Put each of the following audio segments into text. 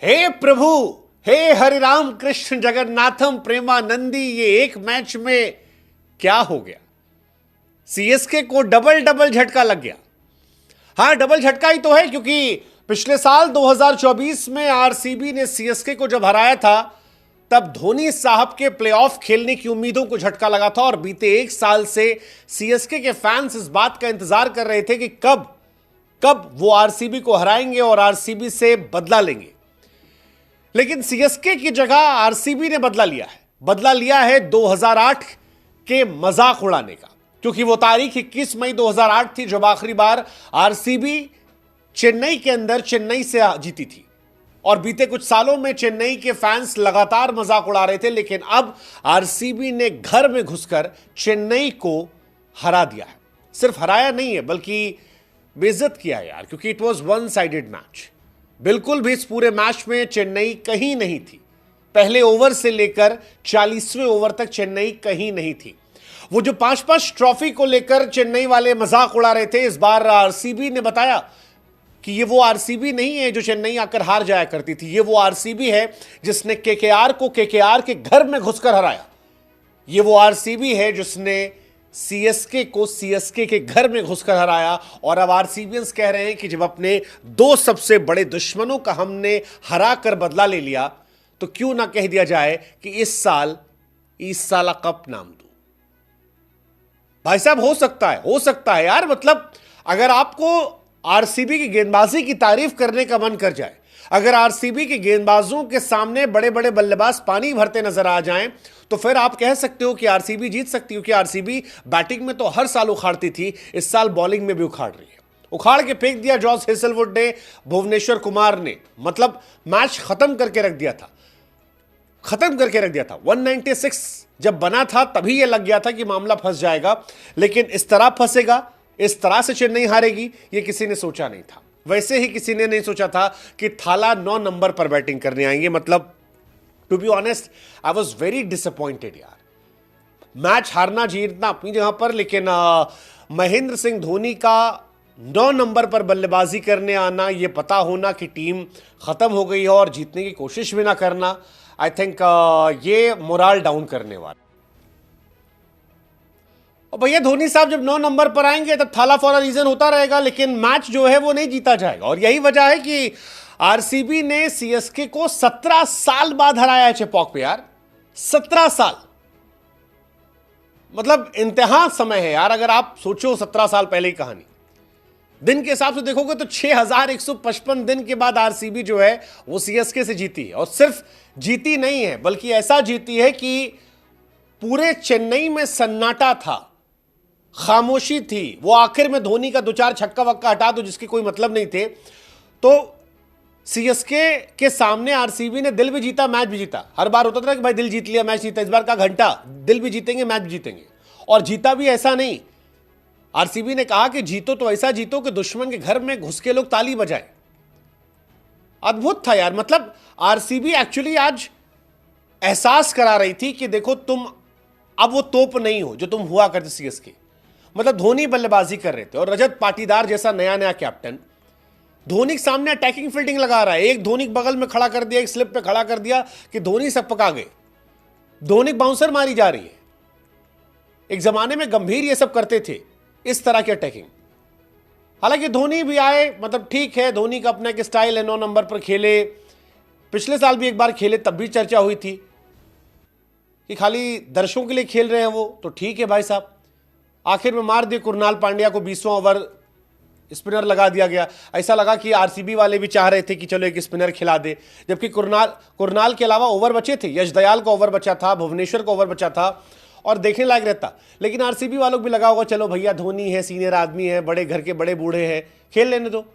हे प्रभु, हे हरिराम कृष्ण जगन्नाथम प्रेमानंदी, ये एक मैच में क्या हो गया। सीएसके को डबल डबल झटका लग गया। हां, डबल झटका ही तो है, क्योंकि पिछले साल 2024 में आरसीबी ने सीएसके को जब हराया था तब धोनी साहब के प्लेऑफ खेलने की उम्मीदों को झटका लगा था और बीते एक साल से सीएसके के फैंस इस बात का इंतजार कर रहे थे कि कब वो आरसीबी को हराएंगे और आरसीबी से बदला लेंगे। लेकिन सीएसके की जगह आरसीबी ने बदला लिया है 2008 के मजाक उड़ाने का, क्योंकि वो तारीख 21 मई 2008 थी जब आखिरी बार आरसीबी चेन्नई के अंदर चेन्नई से जीती थी। और बीते कुछ सालों में चेन्नई के फैंस लगातार मजाक उड़ा रहे थे, लेकिन अब आरसीबी ने घर में घुसकर चेन्नई को हरा दिया है। सिर्फ हराया नहीं है बल्कि बेइज्जत किया है यार, क्योंकि it was one sided match. बिल्कुल भी इस पूरे मैच में चेन्नई कहीं नहीं थी। पहले ओवर से लेकर 40वें ओवर तक चेन्नई कहीं नहीं थी। वो जो 5-5 ट्रॉफी को लेकर चेन्नई वाले मजाक उड़ा रहे थे, इस बार आरसीबी ने बताया कि ये वो आरसीबी नहीं है जो चेन्नई आकर हार जाया करती थी। ये वो आरसीबी है जिसने केकेआर को केकेआर के घर में घुसकर हराया। ये वो आरसीबी है जिसने सीएसके को सीएसके के घर में घुसकर हराया। और अब आरसीबियंस कह रहे हैं कि जब अपने दो सबसे बड़े दुश्मनों का हमने हरा कर बदला ले लिया, तो क्यों ना कह दिया जाए कि इस साल कप नाम दो। भाई साहब, हो सकता है यार। मतलब अगर आपको आरसीबी की गेंदबाजी की तारीफ करने का मन कर जाए, अगर आरसीबी के गेंदबाजों के सामने बड़े बड़े बल्लेबाज पानी भरते नजर आ जाएं, तो फिर आप कह सकते हो कि आरसीबी जीत सकती हो। कि आरसीबी बैटिंग में तो हर साल उखाड़ती थी, इस साल बॉलिंग में भी उखाड़ रही है। उखाड़ के फेंक दिया जॉस हेजलवुड ने, भुवनेश्वर कुमार ने। मतलब मैच खत्म करके रख दिया था। 196 जब बना था तभी यह लग गया था कि मामला फंस जाएगा, लेकिन इस तरह फंसेगा, इस तरह से चेन्नई हारेगी, यह किसी ने सोचा नहीं था। वैसे ही किसी ने नहीं सोचा था कि थाला 9 नंबर पर बैटिंग करने आएंगे। मतलब to be honest, I was very disappointed यार। मैच हारना जीतना अपनी जगह पर, लेकिन महेंद्र सिंह धोनी का 9 नंबर पर बल्लेबाजी करने आना, यह पता होना कि टीम खत्म हो गई है और जीतने की कोशिश भी ना करना, आई थिंक ये मोराल डाउन करने वाला। और भैया धोनी साहब जब 9 नंबर पर आएंगे तब थाला फॉर अ रीजन होता रहेगा, लेकिन मैच जो है वो नहीं जीता जाएगा। और यही वजह है कि आरसीबी ने सीएसके को 17 साल बाद हराया है चेपॉक पे यार। 17 साल, मतलब इंतहा समय है यार। अगर आप सोचो 17 साल पहले की कहानी, दिन के हिसाब से देखोगे तो 6155 दिन के बाद आरसीबी जो है वो सीएसके से जीती है। और सिर्फ जीती नहीं है बल्कि ऐसा जीती है कि पूरे चेन्नई में सन्नाटा था, खामोशी थी। वो आखिर में धोनी का 2-4 छक्का वक्का हटा दो जिसके कोई मतलब नहीं थे, तो सीएसके के सामने आरसीबी ने दिल भी जीता, मैच भी जीता। हर बार होता था कि भाई दिल जीत लिया, मैच जीता। इस बार का घंटा दिल भी जीतेंगे, मैच भी जीतेंगे। और जीता भी ऐसा नहीं, आरसीबी ने कहा कि जीतो तो ऐसा जीतो कि दुश्मन के घर में घुस के लोग ताली बजाए। अद्भुत था यार। मतलब आरसीबी एक्चुअली आज एहसास करा रही थी कि देखो तुम अब वो तोप नहीं हो जो तुम हुआ करते सीएसके। मतलब धोनी बल्लेबाजी कर रहे थे और रजत पाटीदार जैसा नया कैप्टन धोनी के सामने अटैकिंग फील्डिंग लगा रहा है। एक धोनी बगल में खड़ा कर दिया, एक स्लिप पे खड़ा कर दिया कि धोनी सब पका गए। धोनी बाउंसर मारी जा रही है। एक जमाने में गंभीर ये सब करते थे, इस तरह की अटैकिंग। हालांकि धोनी भी आए, मतलब ठीक है, धोनी का अपना एक स्टाइल है, 9 नंबर पर खेले। पिछले साल भी एक बार खेले, तब भी चर्चा हुई थी कि खाली दर्शकों के लिए खेल रहे हैं वो। तो ठीक है भाई साहब, आखिर में मार दिए कुरनाल पांड्या को, 20वां ओवर स्पिनर लगा दिया गया। ऐसा लगा कि आरसीबी वाले भी चाह रहे थे कि चलो एक स्पिनर खिला दे, जबकि कुरनाल के अलावा ओवर बचे थे। यश दयाल का ओवर बचा था, भुवनेश्वर का ओवर बचा था और देखने लायक रहता। लेकिन आरसीबी वालों को भी लगा होगा चलो भैया धोनी है, सीनियर आदमी है, बड़े घर के बड़े बूढ़े हैं, खेल लेने दो।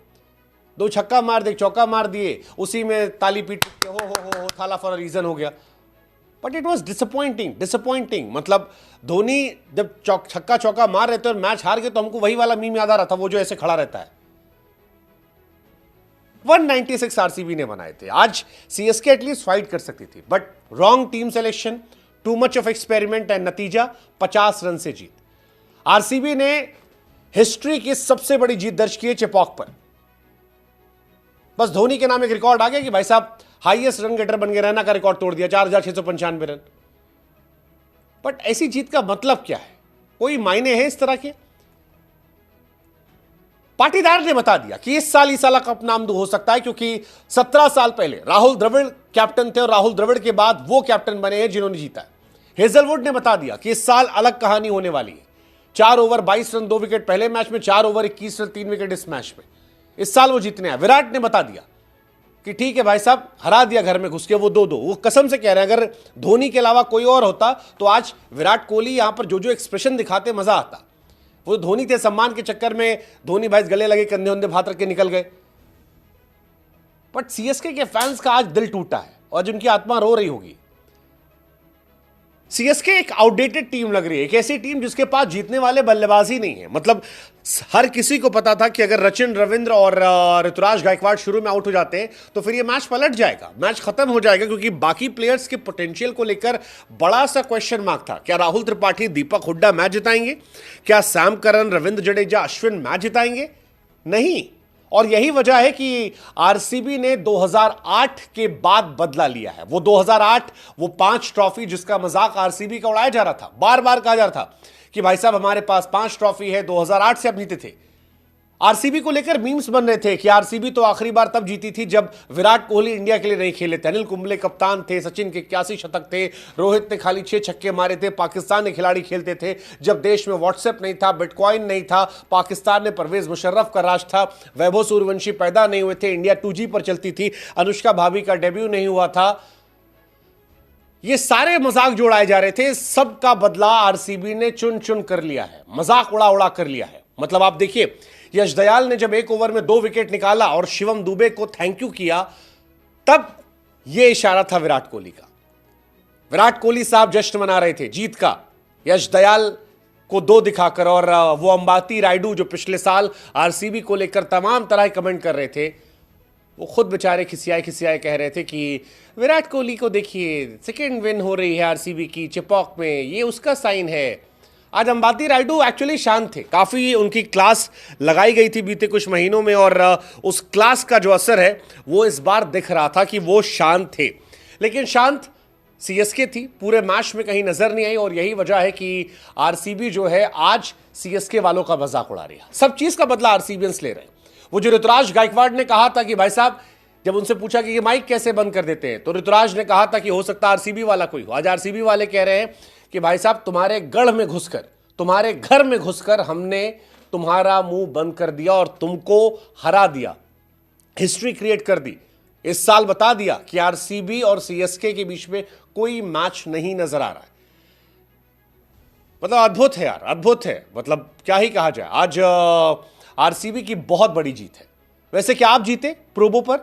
2 छक्का मार दे, चौका मार दिए, उसी में ताली पीट के हो थाला फॉर अ रीजन हो गया। But it was disappointing. मतलब धोनी जब छक्का चौका मार रहे थे और मैच हार गए तो हमको वही वाला मीम याद आ रहा था, वो जो ऐसे खड़ा रहता है। 196 आरसीबी ने बनाए थे। आज सीएसके एटलीस्ट फाइट कर सकती थी, but wrong team selection, too much of experiment and नतीजा 50 रन से जीत। आरसीबी ने हिस्ट्री की सबसे बड़ी जीत दर्ज की है चेपॉक पर। बस धोनी के नाम एक रिकॉर्ड आ गया कि भाई साहब हाईएस्ट रन गेटर बन गए, रैना का रिकॉर्ड तोड़ दिया, 4,695 रन। बट ऐसी जीत का मतलब क्या है? कोई मायने है इस तरह के? पाटीदार ने बता दिया कि इस साल ईसाला कप नामदो हो सकता है, क्योंकि 17 साल पहले राहुल द्रविड़ कैप्टन थे और राहुल द्रविड़ के बाद वो कैप्टन बने हैं जिन्होंने जीता है। हेजलवुड ने बता दिया कि इस साल अलग कहानी होने वाली है। 4 ओवर 22 रन 2 विकेट पहले मैच में, 4 ओवर 21 रन 3 विकेट इस मैच में। इस साल वो जीतने हैं। विराट ने बता दिया कि ठीक है भाई साहब, हरा दिया घर में घुस के, वो 2-2। वो कसम से कह रहे हैं अगर धोनी के अलावा कोई और होता तो आज विराट कोहली यहां पर जो जो एक्सप्रेशन दिखाते मजा आता। वो धोनी थे, सम्मान के चक्कर में धोनी भाई गले लगे, कंधे उंधे भात रख के निकल गए। बट सीएसके के फैंस का आज दिल टूटा है और आज उनकी आत्मा रो रही होगी। सीएसके एक आउटडेटेड टीम लग रही है, एक ऐसी टीम जिसके पास जीतने वाले बल्लेबाज ही नहीं है। मतलब हर किसी को पता था कि अगर रचिन रविंद्र और ऋतुराज गायकवाड़ शुरू में आउट हो जाते हैं तो फिर ये मैच पलट जाएगा, मैच खत्म हो जाएगा, क्योंकि बाकी प्लेयर्स के पोटेंशियल को लेकर बड़ा सा क्वेश्चन मार्क था। क्या राहुल त्रिपाठी, दीपक हुड्डा मैच जिताएंगे? क्या Sam Curran, Ravindra Jadeja, Ashwin match जिताएंगे? नहीं। और यही वजह है कि आरसीबी ने 2008 के बाद बदला लिया है। वो 2008 वो 5 ट्रॉफी जिसका मजाक आरसीबी का उड़ाया जा रहा था, बार बार कहा जा रहा था कि भाई साहब हमारे पास 5 ट्रॉफी है, 2008 से अब जीते थे। आरसीबी को लेकर मीम्स बन रहे थे कि आरसीबी तो आखिरी बार तब जीती थी जब विराट कोहली इंडिया के लिए नहीं खेले थे, अनिल कुंबले कप्तान थे, सचिन के 81 शतक थे, रोहित ने खाली 6 छक्के मारे थे, पाकिस्तान के खिलाड़ी खेलते थे, जब देश में व्हाट्सएप नहीं था, बिटकॉइन नहीं था, पाकिस्तान में परवेज मुशर्रफ का राज था, वैभव सूर्यवंशी पैदा नहीं हुए थे, इंडिया 2G पर चलती थी, अनुष्का भाभी का डेब्यू नहीं हुआ था। ये सारे मजाक जो उड़ाए जा रहे थे, सबका बदला आरसीबी ने चुन चुन कर लिया है, मजाक उड़ा उड़ा कर लिया है। मतलब आप देखिए, यश दयाल ने जब 1 ओवर में 2 विकेट निकाला और शिवम दुबे को थैंक यू किया, तब यह इशारा था विराट कोहली का। विराट कोहली साहब जश्न मना रहे थे जीत का, यश दयाल को 2 दिखाकर। और वो अंबाती रायडू जो पिछले साल आरसीबी को लेकर तमाम तरह कमेंट कर रहे थे, वो खुद बेचारे खिसियाए कह रहे थे कि विराट कोहली को देखिए, सेकेंड विन हो रही है आरसीबी की चिपॉक में, ये उसका साइन है। आज अंबाती रायडू एक्चुअली शांत थे, काफ़ी उनकी क्लास लगाई गई थी बीते कुछ महीनों में, और उस क्लास का जो असर है वो इस बार दिख रहा था कि वो शांत थे। लेकिन शांत सीएसके थी, पूरे मैच में कहीं नजर नहीं आई, और यही वजह है कि आरसीबी जो है आज सीएसके वालों का मजाक उड़ा रही है। सब चीज़ का बदला आरसीबियंस ले रहे हैं। वो जो ऋतुराज गायकवाड़ ने कहा था कि भाई साहब, जब उनसे पूछा कि ये माइक कैसे बंद कर देते हैं, तो ऋतुराज ने कहा था कि हो सकता है आरसीबी वाला कोई हो। आज आरसीबी वाले कह रहे हैं कि भाई साहब, तुम्हारे गढ़ में घुसकर, तुम्हारे घर में घुसकर हमने तुम्हारा मुंह बंद कर दिया और तुमको हरा दिया, हिस्ट्री क्रिएट कर दी। इस साल बता दिया कि आरसीबी और सीएसके के बीच में कोई मैच नहीं नजर आ रहा है। मतलब अद्भुत है यार, अद्भुत है। मतलब क्या ही कहा जाए। आज आरसीबी की बहुत बड़ी जीत है। वैसे क्या आप जीते प्रोबो पर?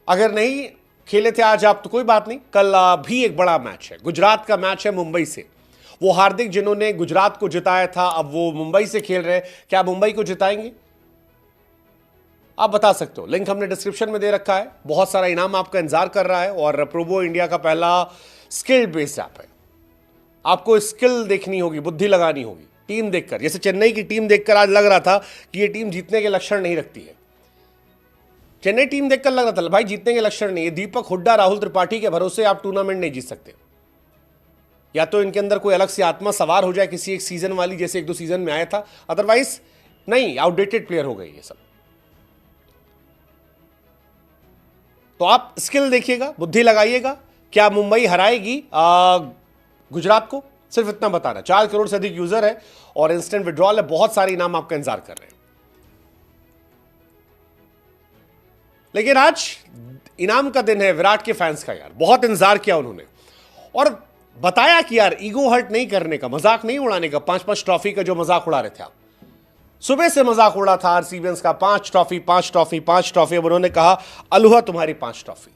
अगर नहीं खेले थे आज आप तो कोई बात नहीं, कल भी एक बड़ा मैच है, गुजरात का मैच है मुंबई से। वो हार्दिक जिन्होंने गुजरात को जिताया था, अब वो मुंबई से खेल रहे हैं। क्या मुंबई को जिताएंगे? आप बता सकते हो, लिंक हमने डिस्क्रिप्शन में दे रखा है। बहुत सारा इनाम आपका इंतजार कर रहा है, और प्रोबो इंडिया का पहला स्किल बेस्ड ऐप है। आपको स्किल देखनी होगी, बुद्धि लगानी होगी टीम देखकर। जैसे चेन्नई की टीम देखकर आज लग रहा था कि ये टीम जीतने के लक्षण नहीं रखती है। चेन्नई टीम देखकर लग रहा था भाई जीतने के लक्षण नहीं है, दीपक हुड्डा, राहुल त्रिपाठी के भरोसे आप टूर्नामेंट नहीं जीत सकते। या तो इनके अंदर कोई अलग सी आत्मा सवार हो जाए किसी एक सीजन वाली, जैसे 1-2 सीजन में आया था, अदरवाइज नहीं, आउटडेटेड प्लेयर हो गए ये सब। तो आप स्किल देखिएगा, बुद्धि लगाइएगा। क्या मुंबई हराएगी गुजरात को? सिर्फ इतना बताना। 4 करोड़ से अधिक यूजर है और इंस्टेंट विड्रॉल है। बहुत सारे इनाम आपका इंतजार कर रहे हैं। लेकिन आज इनाम का दिन है विराट के फैंस का। यार बहुत इंतजार किया उन्होंने, और बताया कि यार ईगो हर्ट नहीं करने का, मजाक नहीं उड़ाने का। 5-5 ट्रॉफी का जो मजाक उड़ा रहे थे आप, सुबह से मजाक उड़ा था आरसीबियंस का। 5 ट्रॉफी, 5 ट्रॉफी, 5 ट्रॉफी। अब उन्होंने कहा अलुहा तुम्हारी 5 ट्रॉफी।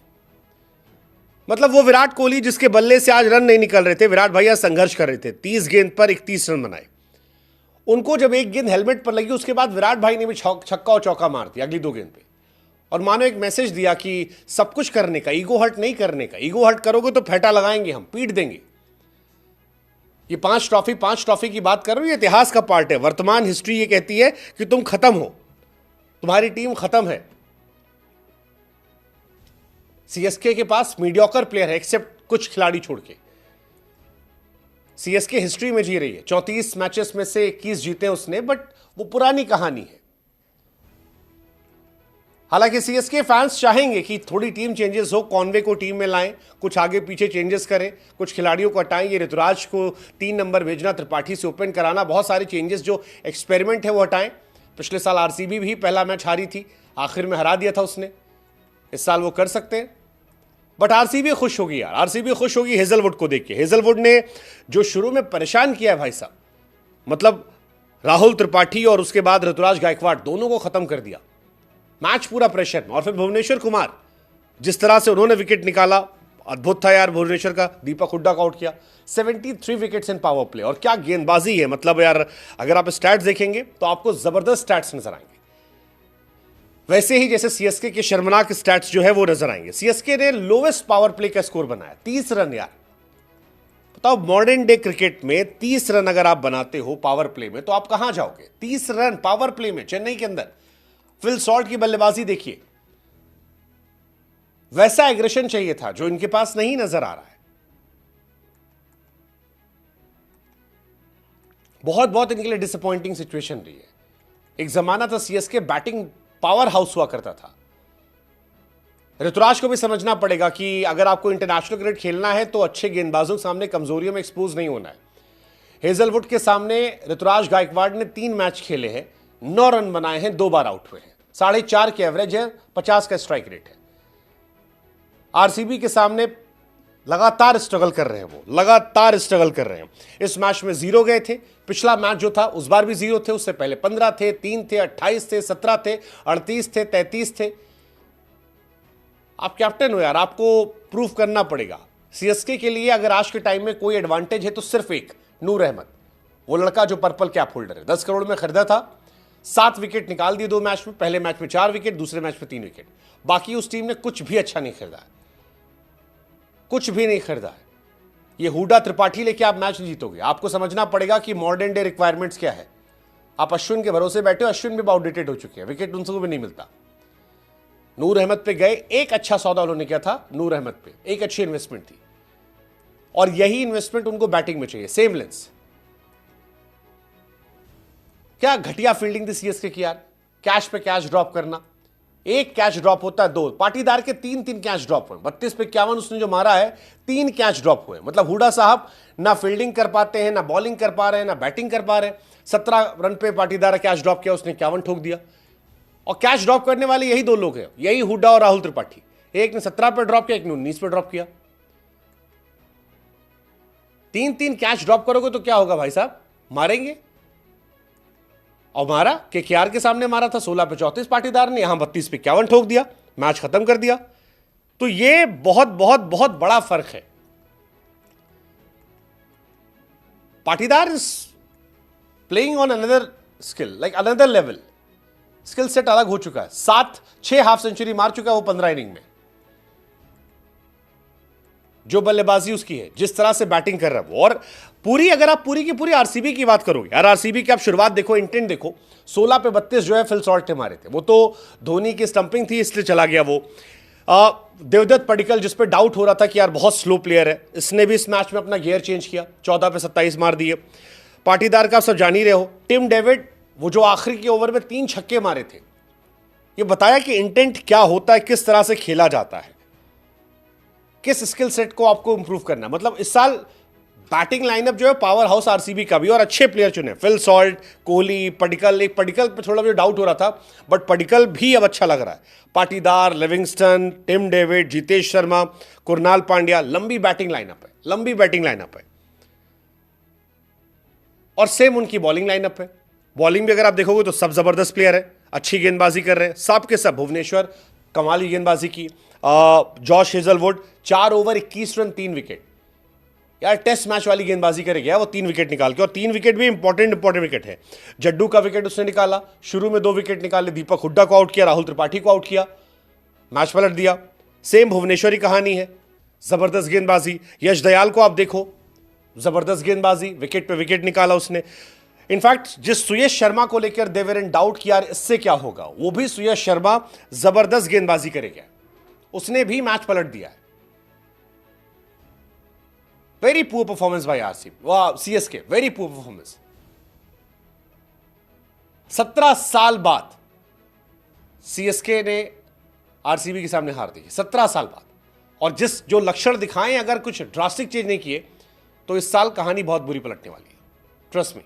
मतलब वो विराट कोहली जिसके बल्ले से आज रन नहीं निकल रहे थे, विराट भैया संघर्ष कर रहे थे, 30 गेंद पर 31 रन बनाए। उनको जब एक गेंद हेलमेट पर लगी, उसके बाद विराट भाई ने भी छक्का और चौका मार दिया अगली 2 गेंद पे, और मानो एक मैसेज दिया कि सब कुछ करने का, ईगो हर्ट नहीं करने का। ईगो हर्ट करोगे तो फेंटा लगाएंगे हम, पीट देंगे। ये 5 ट्रॉफी की बात कर रहे हो, ये इतिहास का पार्ट है। वर्तमान हिस्ट्री ये कहती है कि तुम खत्म हो। तुम्हारी टीम खत्म है। सीएसके के पास मीडियोकर प्लेयर है एक्सेप्ट कुछ खिलाड़ी छोड़ के। सीएसके हिस्ट्री में जी रही है, 34 मैचेस में से 21 जीते उसने, बट वो पुरानी कहानी है। हालांकि सीएसके फैंस चाहेंगे कि थोड़ी टीम चेंजेस हो, कॉनवे को टीम में लाएं, कुछ आगे पीछे चेंजेस करें, कुछ खिलाड़ियों को हटाएं, ये ऋतुराज को 3 नंबर भेजना, त्रिपाठी से ओपन कराना, बहुत सारे चेंजेस जो एक्सपेरिमेंट है वो हटाएं। पिछले साल आरसीबी भी पहला मैच हारी थी, आखिर में हरा दिया था उसने। इस साल वो कर सकते हैं, बट आरसीबी खुश होगी यार, आरसीबी खुश होगी हेजलवुड को देख के। हेजलवुड ने जो शुरू में परेशान किया है भाई साहब, मतलब राहुल त्रिपाठी और उसके बाद ऋतुराज गायकवाड़ दोनों को खत्म कर दिया, मैच पूरा प्रेशर में। और फिर भुवनेश्वर कुमार, जिस तरह से उन्होंने विकेट निकाला, अद्भुत था यार भुवनेश्वर का। दीपक हुड्डा को आउट किया, 73 विकेट्स इन पावर प्ले, और क्या गेंदबाजी है। मतलब यार अगर आप स्टैट्स देखेंगे तो आपको जबरदस्त स्टैट्स नजर आएंगे, वैसे ही जैसे सीएसके के शर्मनाक स्टैट्स जो है वो नजर आएंगे। सीएसके ने लोवेस्ट पावर प्ले का स्कोर बनाया, 30 रन। यार बताओ, मॉडर्न डे क्रिकेट में 30 रन अगर आप बनाते हो पावर प्ले में तो आप कहां जाओगे? 30 रन पावर प्ले में चेन्नई के अंदर। फिल सॉल्ट की बल्लेबाजी देखिए, वैसा एग्रेशन चाहिए था जो इनके पास नहीं नजर आ रहा है। बहुत बहुत इनके लिए डिसअपॉइंटिंग सिचुएशन रही है। एक जमाना था सीएसके बैटिंग पावर हाउस हुआ करता था। ऋतुराज को भी समझना पड़ेगा कि अगर आपको इंटरनेशनल क्रिकेट खेलना है तो अच्छे गेंदबाजों के सामने कमजोरियों में एक्सपोज नहीं होना है। हेजलवुड के सामने ऋतुराज गायकवाड़ ने 3 मैच खेले हैं, 9 रन बनाए हैं, 2 बार आउट हुए हैं, 4.5 की एवरेज है, 50 का स्ट्राइक रेट है। आरसीबी के सामने लगातार स्ट्रगल कर रहे हैं, वो लगातार स्ट्रगल कर रहे हैं। इस मैच में 0 गए थे, पिछला मैच जो था उस बार भी 0 थे, उससे पहले 15 थे, 3 थे, 28 थे, 17 थे, 38 थे, 33 थे। आप कैप्टन हो यार, आपको प्रूफ करना पड़ेगा। सीएसके के लिए अगर आज के टाइम में कोई एडवांटेज है तो सिर्फ एक, नूर अहमद, वो लड़का जो पर्पल कैप होल्डर है। 10 करोड़ में खरीदा था, 7 विकेट निकाल दिए 2 मैच में, पहले मैच में 4 विकेट, दूसरे मैच में 3 विकेट। बाकी उस टीम ने कुछ भी अच्छा नहीं खरीदा है, कुछ भी नहीं खरीदा है। ये हुडा त्रिपाठी लेके आप मैच नहीं जीतोगे। आपको समझना पड़ेगा कि मॉडर्न डे रिक्वायरमेंट्स क्या है। आप अश्विन के भरोसे बैठे हो, अश्विन भी आउटडेटेड हो चुके हैं, विकेट उनसे भी नहीं मिलता। नूर अहमद पे गए, एक अच्छा सौदा उन्होंने किया था नूर अहमद पे, एक अच्छी इन्वेस्टमेंट थी, और यही इन्वेस्टमेंट उनको बैटिंग में चाहिए, सेम लेंस। क्या घटिया फील्डिंग थी सीएसके की यार, कैच पे कैच ड्रॉप करना, एक कैच ड्रॉप होता है 2, पाटीदार के 3 कैच ड्रॉप हुए, 32 पे 51 उसने जो मारा है, 3 कैच ड्रॉप हुए। मतलब हुडा साहब ना फील्डिंग कर पाते हैं, ना बॉलिंग कर पा रहे हैं, ना बैटिंग कर पा रहे हैं। 17 रन पे पाटीदार कैच ड्रॉप किया, उसने 51 ठोक दिया। और कैच ड्रॉप करने वाले यही 2 लोग हैं, यही हुडा और राहुल त्रिपाठी। एक ने 17 पे ड्रॉप किया, एक ने 19 पे ड्रॉप किया। 3 कैच ड्रॉप करोगे तो क्या होगा भाई साहब, मारेंगे। और मारा, केकेआर के सामने मारा था 16 पे 34 पाटीदार ने, यहां 32 पे 51 ठोक दिया, मैच खत्म कर दिया। तो ये बहुत बहुत बहुत बड़ा फर्क है। Patidar is playing on another skill, like another level, skill set अलग हो चुका है। 6 हाफ सेंचुरी मार चुका है वो 15 इनिंग में। जो बल्लेबाजी उसकी है, जिस तरह से बैटिंग कर रहा है वो, और पूरी, अगर आप पूरी की पूरी आरसीबी की बात करोगे यार, आरसीबी की आप शुरुआत देखो, इंटेंट देखो, 16 पे 32 जो है फिल सॉल्ट ने मारे थे, वो तो धोनी की स्टंपिंग थी इसलिए चला गया वो। देवदत्त पडिक्कल, जिस पे डाउट हो रहा था कि यार बहुत स्लो प्लेयर है, इसने भी इस मैच में अपना गियर चेंज किया, 14 पे 27 मार दिए। पाटीदार का आप सब जान ही रहे हो। टिम डेविड, वो जो आखिरी के ओवर में 3 छक्के मारे थे, ये बताया कि इंटेंट क्या होता है, किस तरह से खेला जाता है, किस स्किल सेट को आपको इंप्रूव करना है। मतलब इस साल बैटिंग लाइनअप जो है पावर हाउस आरसीबी का भी, और अच्छे प्लेयर चुने, फिल सॉल्ट, कोहली, पडिक्कल। एक पडिक्कल पे थोड़ा मुझे डाउट हो रहा था, बट पडिक्कल भी अब अच्छा लग रहा है। Patidar, Livingstone, Tim David, Jitesh Sharma, Krunal Pandya, लंबी बैटिंग लाइनअप है, लंबी बैटिंग लाइनअप है। और सेम उनकी बॉलिंग लाइनअप है। बॉलिंग भी अगर आप देखोगे तो सब जबरदस्त प्लेयर है, अच्छी गेंदबाजी कर रहे हैं सब के सब। भुवनेश्वर कमाल की गेंदबाजी की, Josh Hazlewood 4 over 21 run 3 wicket. यार टेस्ट मैच वाली गेंदबाजी करे गया वो 3 विकेट निकाल के, और 3 विकेट भी इंपॉर्टेंट विकेट है। जड्डू का विकेट उसने निकाला, शुरू में 2 विकेट निकाले, दीपक हुड्डा को आउट किया, राहुल त्रिपाठी को आउट किया, मैच पलट दिया। सेम भुवनेश्वरी कहानी है, जबरदस्त गेंदबाजी। यश दयाल को आप देखो, जबरदस्त गेंदबाजी, विकेट पे विकेट निकाला उसने। इनफैक्ट जिस सुयश शर्मा को लेकर देवर इन डाउट कि यार इससे क्या होगा, वो भी सुयश शर्मा जबरदस्त गेंदबाजी करेगा, उसने भी मैच पलट दिया है। Very poor performance by CSK, very poor performance. 17 साल बाद सीएसके ने आरसीबी के सामने हार दी, 17 साल बाद। और जो लक्षण दिखाएं, अगर कुछ ड्रास्टिक चेंज नहीं किए तो इस साल कहानी बहुत बुरी पलटने वाली है, ट्रस्ट मी।